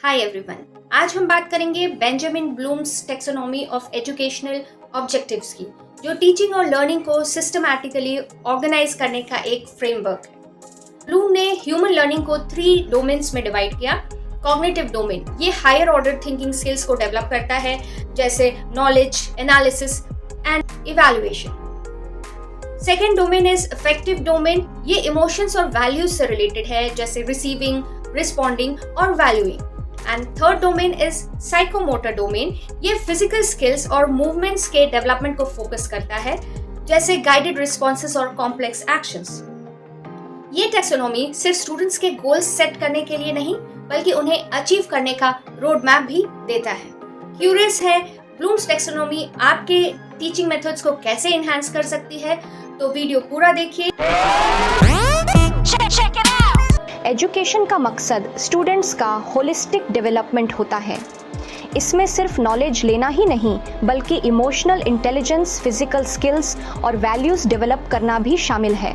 Hi everyone. आज हम बात करेंगे Benjamin Bloom's taxonomy of educational objectives की, जो टीचिंग और लर्निंग को सिस्टमैटिकली ऑर्गेनाइज करने का एक फ्रेमवर्क है। ब्लूम ने ह्यूमन लर्निंग को 3 डोमेन्स में डिवाइड किया। कॉग्निटिव डोमेन, ये हायर ऑर्डर थिंकिंग स्किल्स को डेवलप करता है, जैसे knowledge, analysis and evaluation. Second domain is affective domain, ये इमोशंस और वैल्यूज से रिलेटेड है, जैसे रिसीविंग, रिस्पॉन्डिंग और valuing. And third domain is psychomotor domain, ये फिजिकल स्किल्स और मूवमेंट्स के डेवलपमेंट को फोकस करता है, जैसे गाइडेड रिस्पॉन्सेस और कॉम्प्लेक्स एक्शंस। ये टैक्सोनॉमी सिर्फ स्टूडेंट्स के गोल्स सेट करने के लिए नहीं, बल्कि उन्हें अचीव करने का रोड मैप भी देता है। क्यूरियस है ब्लूम्स टैक्सोनॉमी आपके टीचिंग मेथड्स को कैसे एनहांस कर सकती है, तो वीडियो पूरा देखिए। एजुकेशन का मकसद स्टूडेंट्स का होलिस्टिक डेवलपमेंट होता है। इसमें सिर्फ नॉलेज लेना ही नहीं, बल्कि इमोशनल इंटेलिजेंस, फिजिकल स्किल्स और वैल्यूज डेवलप करना भी शामिल है।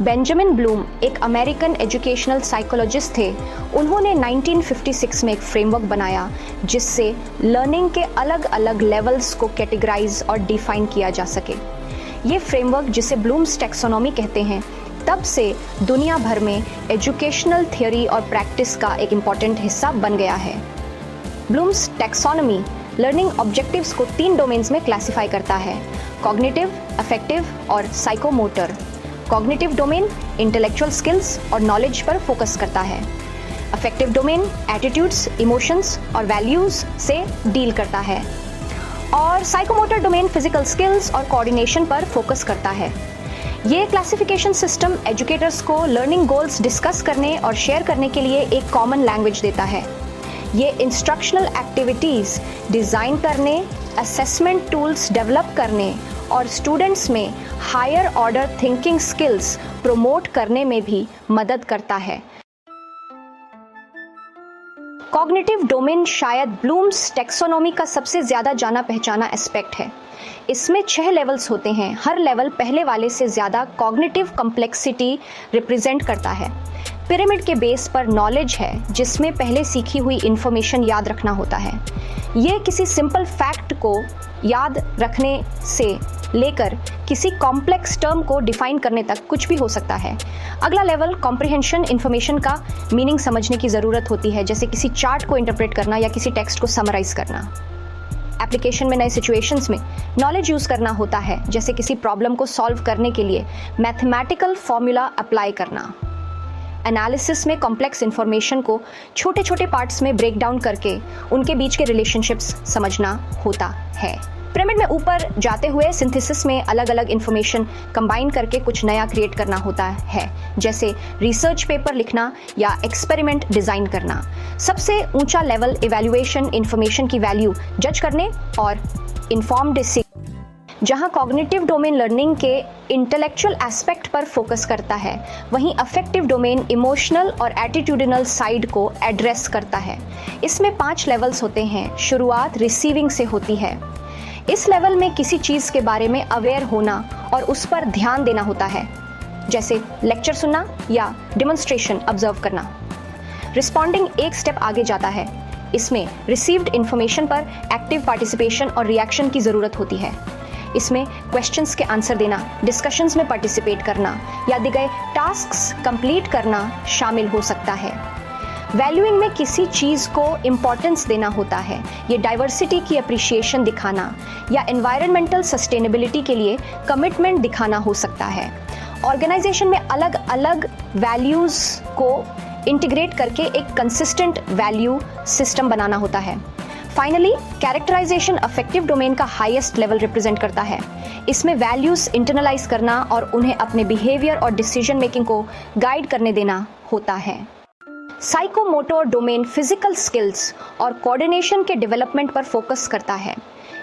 बेंजामिन ब्लूम एक अमेरिकन एजुकेशनल साइकोलॉजिस्ट थे। उन्होंने 1956 में एक फ्रेमवर्क बनाया जिससे लर्निंग के अलग अलग लेवल्स को कैटेगराइज और डिफाइन किया जा सके। ये फ्रेमवर्क, जिसे ब्लूम्स टैक्सोनॉमी कहते हैं, तब से दुनिया भर में एजुकेशनल थियोरी और प्रैक्टिस का एक इम्पॉर्टेंट हिस्सा बन गया है। ब्लूम्स टैक्सोनॉमी लर्निंग ऑब्जेक्टिव्स को 3 डोमेन्स में क्लासिफाई करता है: कॉग्निटिव, अफेक्टिव और psychomotor. Cognitive domain intellectual skills और नॉलेज पर फोकस करता है। अफेक्टिव डोमेन एटीट्यूड्स, इमोशंस और वैल्यूज से डील करता है। और साइकोमोटर डोमेन फिजिकल स्किल्स और कोऑर्डिनेशन पर फोकस करता है। ये क्लासिफिकेशन सिस्टम एजुकेटर्स को लर्निंग गोल्स डिस्कस करने और शेयर करने के लिए एक कॉमन लैंग्वेज देता है। ये इंस्ट्रक्शनल एक्टिविटीज़ डिज़ाइन करने, असेसमेंट टूल्स डेवलप करने और स्टूडेंट्स में higher order thinking skills promote करने में भी मदद करता है। कॉग्निटिव डोमेन शायद ब्लूम्स टैक्सोनॉमी का सबसे ज़्यादा जाना पहचाना एस्पेक्ट है। इसमें 6 लेवल्स होते हैं। हर लेवल पहले वाले से ज़्यादा कॉग्निटिव कॉम्प्लेक्सिटी रिप्रेजेंट करता है। पिरामिड के बेस पर नॉलेज है, जिसमें पहले सीखी हुई इंफॉर्मेशन याद रखना होता है। ये किसी सिंपल फैक्ट को याद रखने से लेकर किसी कॉम्प्लेक्स टर्म को डिफाइन करने तक कुछ भी हो सकता है। अगला लेवल कॉम्प्रिहेंशन, इंफॉर्मेशन का मीनिंग समझने की ज़रूरत होती है, जैसे किसी चार्ट को इंटरप्रेट करना या किसी टेक्स्ट को समराइज करना। एप्लीकेशन में नए सिचुएशंस में नॉलेज यूज़ करना होता है, जैसे किसी प्रॉब्लम को सॉल्व करने के लिए मैथमेटिकल फॉर्मूला अप्लाई करना। एनालिसिस में कॉम्प्लेक्स इंफॉर्मेशन को छोटे छोटे पार्ट्स में ब्रेक डाउन करके उनके बीच के रिलेशनशिप्स समझना होता है। पिरामिड में ऊपर जाते हुए सिंथेसिस में अलग अलग इंफॉर्मेशन कंबाइन करके कुछ नया क्रिएट करना होता है, जैसे रिसर्च पेपर लिखना या एक्सपेरिमेंट डिज़ाइन करना। सबसे ऊंचा लेवल इवैल्यूएशन, इंफॉर्मेशन की वैल्यू जज करने और इन्फॉर्म्ड डिसीजन, जहां कॉग्निटिव डोमेन लर्निंग के इंटेलेक्चुअल एस्पेक्ट पर फोकस करता है, वहीं अफेक्टिव डोमेन इमोशनल और एटीट्यूडिनल साइड को एड्रेस करता है। इसमें 5 लेवल्स होते हैं। शुरुआत रिसीविंग से होती है। इस लेवल में किसी चीज़ के बारे में अवेयर होना और उस पर ध्यान देना होता है, जैसे लेक्चर सुनना या डेमोन्स्ट्रेशन ऑब्जर्व करना। रिस्पॉन्डिंग एक स्टेप आगे जाता है। इसमें रिसीव्ड इंफॉर्मेशन पर एक्टिव पार्टिसिपेशन और रिएक्शन की ज़रूरत होती है। इसमें क्वेश्चंस के आंसर देना, डिस्कशंस में पार्टिसिपेट करना या दिए गए टास्क्स कंप्लीट करना शामिल हो सकता है। वैल्यूइंग में किसी चीज़ को इम्पोर्टेंस देना होता है। ये डाइवर्सिटी की अप्रिशिएशन दिखाना या एनवायरनमेंटल सस्टेनेबिलिटी के लिए कमिटमेंट दिखाना हो सकता है। ऑर्गेनाइजेशन में अलग अलग वैल्यूज़ को इंटीग्रेट करके एक कंसिस्टेंट वैल्यू सिस्टम बनाना होता है। फाइनली, कैरेक्टराइजेशन अफेक्टिव डोमेन का हाईएस्ट लेवल रिप्रेजेंट करता है। इसमें वैल्यूज़ इंटरनलाइज करना और उन्हें अपने बिहेवियर और डिसीजन मेकिंग को गाइड करने देना होता है। साइकोमोटर डोमेन फिजिकल स्किल्स और कोऑर्डिनेशन के डेवलपमेंट पर फोकस करता है।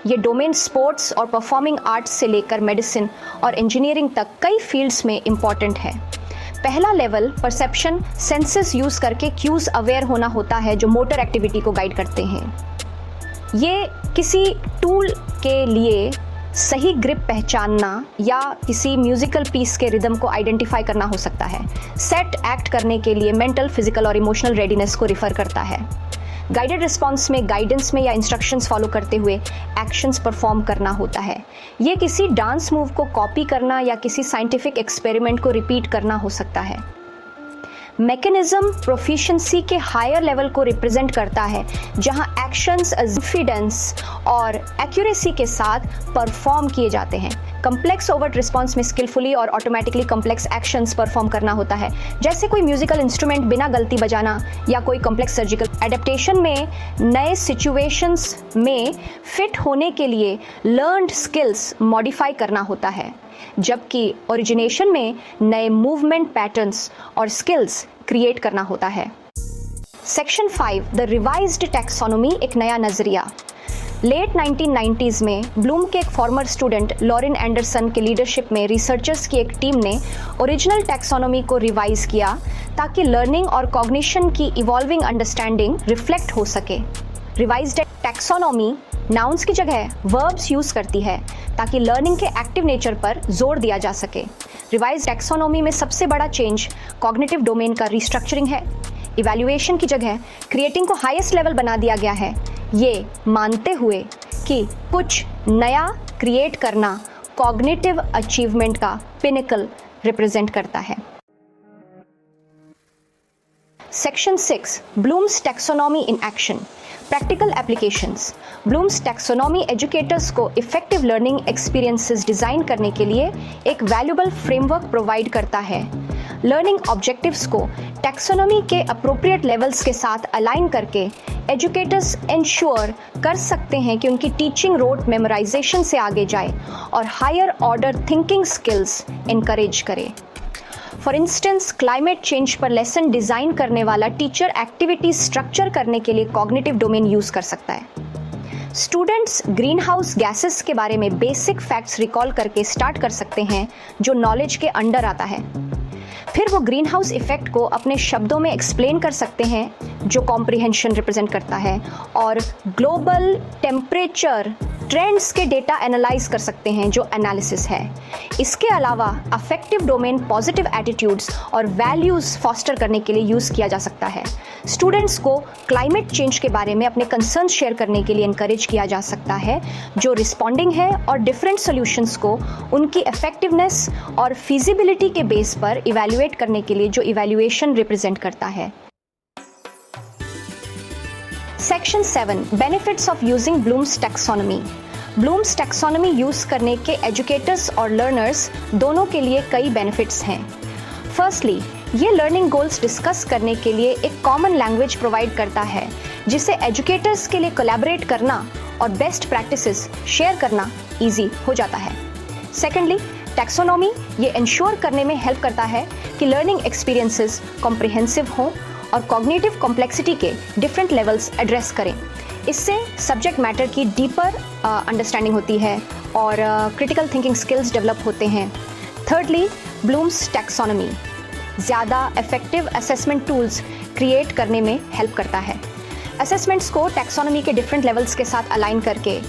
ये डोमेन स्पोर्ट्स और परफॉर्मिंग आर्ट्स से लेकर मेडिसिन और इंजीनियरिंग तक कई फील्ड्स में इम्पॉर्टेंट है। पहला लेवल परसेप्शन, सेंसेस यूज़ करके क्यूज अवेयर होना होता है, जो मोटर एक्टिविटी को गाइड करते हैं। ये किसी टूल के लिए सही ग्रिप पहचानना या किसी म्यूजिकल पीस के रिदम को आइडेंटिफाई करना हो सकता है। सेट एक्ट करने के लिए मेंटल, फिजिकल और इमोशनल रेडीनेस को रिफर करता है। गाइडेड रिस्पॉन्स में गाइडेंस में या इंस्ट्रक्शंस फॉलो करते हुए एक्शंस परफॉर्म करना होता है। ये किसी डांस मूव को कॉपी करना या किसी साइंटिफिक एक्सपेरिमेंट को रिपीट करना हो सकता है। मैकेनिज्म प्रोफिशिएंसी के हायर लेवल को रिप्रेजेंट करता है, जहां एक्शंस कॉन्फिडेंस और एक्यूरेसी के साथ परफॉर्म किए जाते हैं। कम्प्लेक्स ओवर्ट रिस्पॉन्स में स्किलफुली और ऑटोमेटिकली कम्प्लेक्स एक्शंस परफॉर्म करना होता है, जैसे कोई म्यूजिकल इंस्ट्रूमेंट बिना गलती बजाना या कोई कम्प्लेक्स सर्जिकल एडेप्टेशन में नए सिचुएशंस में फिट होने के लिए लर्न्ड स्किल्स मॉडिफाई करना होता है, जबकि ओरिजिनेशन में नए मूवमेंट पैटर्न्स और स्किल्स क्रिएट करना होता है। सेक्शन 5 द रिवाइज्ड टैक्सोनॉमी, एक नया नजरिया। लेट 1990s में ब्लूम के एक फॉर्मर स्टूडेंट लॉरेन एंडरसन के लीडरशिप में रिसर्चर्स की एक टीम ने ओरिजिनल टैक्सोनॉमी को रिवाइज किया ताकि लर्निंग और कॉग्निशन की इवॉल्विंग अंडरस्टैंडिंग रिफ्लेक्ट हो सके। रिवाइज्ड टैक्सोनॉमी नाउन्स की जगह वर्ब्स यूज करती है ताकि लर्निंग के एक्टिव नेचर पर जोर दिया जा सके। रिवाइज्ड टैक्सोनॉमी में सबसे बड़ा चेंज कॉग्निटिव डोमेन का रिस्ट्रक्चरिंग है। इवैल्यूएशन की जगह क्रिएटिंग को हाईएस्ट लेवल बना दिया गया है, ये मानते हुए कि कुछ नया क्रिएट करना कॉग्निटिव अचीवमेंट का पिनिकल रिप्रेजेंट करता है। Section 6 Bloom's taxonomy in action, practical applications. Bloom's taxonomy educators को इफेक्टिव लर्निंग एक्सपीरियंसेस डिजाइन करने के लिए एक वैल्यूएबल फ्रेमवर्क प्रोवाइड करता है। लर्निंग ऑब्जेक्टिव्स को टैक्सोनॉमी के अप्रोप्रिएट लेवल्स के साथ अलाइन करके एजुकेटर्स इंश्योर कर सकते हैं कि उनकी टीचिंग रोट मेमोराइजेशन से आगे जाए और higher order thinking skills encourage करे। फॉर इंस्टेंस, क्लाइमेट चेंज पर लेसन डिजाइन करने वाला टीचर एक्टिविटी स्ट्रक्चर करने के लिए कॉग्निटिव डोमेन यूज कर सकता है। स्टूडेंट्स ग्रीन हाउस गैसेस के बारे में बेसिक फैक्ट्स रिकॉल करके स्टार्ट कर सकते हैं जो नॉलेज के अंडर आता है। फिर वो ग्रीन हाउस इफेक्ट को अपने शब्दों में एक्सप्लेन कर सकते हैं जो कॉम्प्रिहेंशन रिप्रेजेंट करता है, और ग्लोबल टेम्परेचर ट्रेंड्स के डेटा एनालाइज कर सकते हैं जो एनालिसिस है। इसके अलावा अफेक्टिव डोमेन पॉजिटिव एटीट्यूड्स और वैल्यूज फॉस्टर करने के लिए यूज किया जा सकता है। स्टूडेंट्स को क्लाइमेट चेंज के बारे में अपने कंसर्न्स शेयर करने के लिए इनकरेज किया जा सकता है जो रिस्पॉन्डिंग है, और डिफरेंट सॉल्यूशंस को उनकी इफेक्टिवनेस और फिजिबिलिटी के बेस पर इवैल्यूएट करने के लिए जो इवैल्यूएशन रिप्रेजेंट करता है। Section 7 benefits of using Bloom's taxonomy. Bloom's taxonomy use करने के एजुकेटर्स और लर्नर्स दोनों के लिए कई बेनिफिट्स हैं। फर्स्टली, ये लर्निंग गोल्स डिस्कस करने के लिए एक कॉमन लैंग्वेज प्रोवाइड करता है जिससे एजुकेटर्स के लिए कोलैबोरेट करना और बेस्ट प्रैक्टिसेस शेयर करना इजी हो जाता है। सेकेंडली, टैक्सोनॉमी ये इंश्योर करने में हेल्प करता है कि लर्निंग एक्सपीरियंसेस कॉम्प्रिहेंसिव हों और कॉग्निटिव कॉम्प्लेक्सिटी के डिफरेंट लेवल्स एड्रेस करें। इससे सब्जेक्ट मैटर की डीपर अंडरस्टैंडिंग होती है और क्रिटिकल थिंकिंग स्किल्स डेवलप होते हैं। थर्डली, ब्लूम्स टैक्सोनॉमी ज़्यादा इफेक्टिव असेसमेंट टूल्स क्रिएट करने में हेल्प करता है। असेसमेंट्स को टैक्सोनॉमी के डिफरेंट लेवल्स के साथ अलाइन करके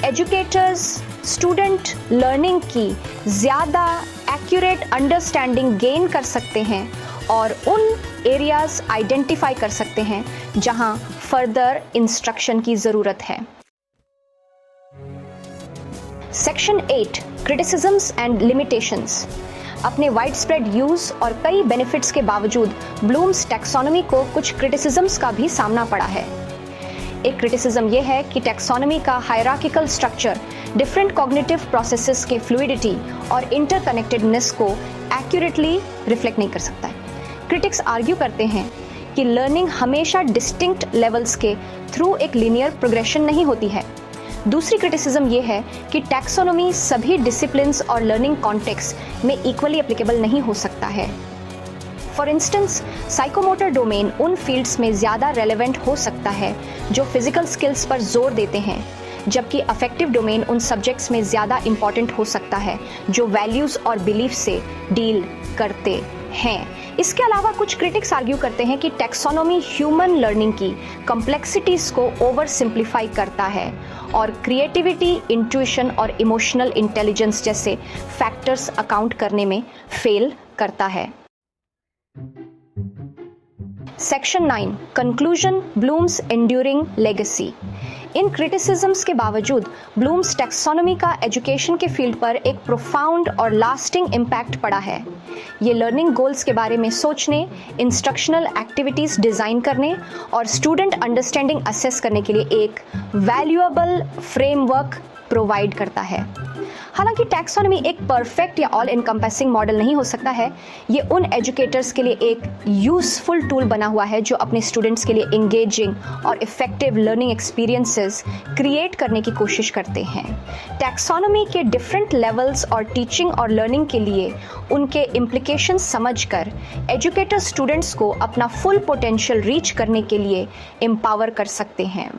एजुकेटर्स स्टूडेंट लर्निंग की ज़्यादा एक्यूरेट अंडरस्टैंडिंग गेन कर सकते हैं और उन एरियाज आइडेंटिफाई कर सकते हैं जहां फर्दर इंस्ट्रक्शन की ज़रूरत है। Section 8 criticisms and limitations. अपने वाइड स्प्रेड यूज और कई बेनिफिट्स के बावजूद ब्लूम्स टैक्सोनॉमी को कुछ क्रिटिसिज्म्स का भी सामना पड़ा है। एक क्रिटिसिज्म यह है कि टैक्सोनॉमी का hierarchical structure different cognitive processes के फ्लूइडिटी और इंटरकनेक्टेडनेस को एक्यूरेटली रिफ्लेक्ट नहीं कर सकता है। क्रिटिक्स आर्ग्यू करते हैं कि लर्निंग हमेशा डिस्टिंक्ट लेवल्स के थ्रू एक लीनियर प्रोग्रेशन नहीं होती है। दूसरी क्रिटिसिज्म ये है कि टैक्सोनॉमी सभी डिसिप्लिन्स और लर्निंग कॉन्टेक्स्ट में इक्वली एप्लीकेबल नहीं हो सकता है। फॉर इंस्टेंस, साइकोमोटर डोमेन उन फील्ड्स में ज़्यादा रेलेवेंट हो सकता है जो फिजिकल स्किल्स पर जोर देते हैं, जबकि अफेक्टिव डोमेन उन सब्जेक्ट्स में ज़्यादा इंपॉर्टेंट हो सकता है जो वैल्यूज़ और बिलीफ से डील करते हैं। इसके अलावा कुछ क्रिटिक्स आर्ग्यू करते हैं कि टैक्सोनॉमी ह्यूमन लर्निंग की कॉम्प्लेक्सिटीज़ को ओवर सिंप्लीफाई करता है और क्रिएटिविटी, इंट्यूशन और इमोशनल इंटेलिजेंस जैसे फैक्टर्स अकाउंट करने में फेल करता है। Section 9 conclusion Bloom's enduring legacy. इन क्रिटिसिज्म्स के बावजूद ब्लूम्स टैक्सोनॉमी का एजुकेशन के फील्ड पर एक प्रोफाउंड और लास्टिंग इम्पैक्ट पड़ा है। ये लर्निंग गोल्स के बारे में सोचने, इंस्ट्रक्शनल एक्टिविटीज़ डिज़ाइन करने और स्टूडेंट अंडरस्टैंडिंग असेस करने के लिए एक वैल्यूएबल फ्रेमवर्क प्रोवाइड करता है। हालांकि टैक्सोनॉमी एक परफेक्ट या ऑल इनकम्पेसिंग मॉडल नहीं हो सकता है, ये उन एजुकेटर्स के लिए एक यूजफुल टूल बना हुआ है जो अपने स्टूडेंट्स के लिए इंगेजिंग और इफेक्टिव लर्निंग एक्सपीरियंसेस क्रिएट करने की कोशिश करते हैं। टैक्सोनॉमी के डिफरेंट लेवल्स और टीचिंग और लर्निंग के लिए उनके इम्प्लीकेशंस समझकर एजुकेटर स्टूडेंट्स को अपना फुल पोटेंशियल रीच करने के लिए एम्पावर कर सकते हैं।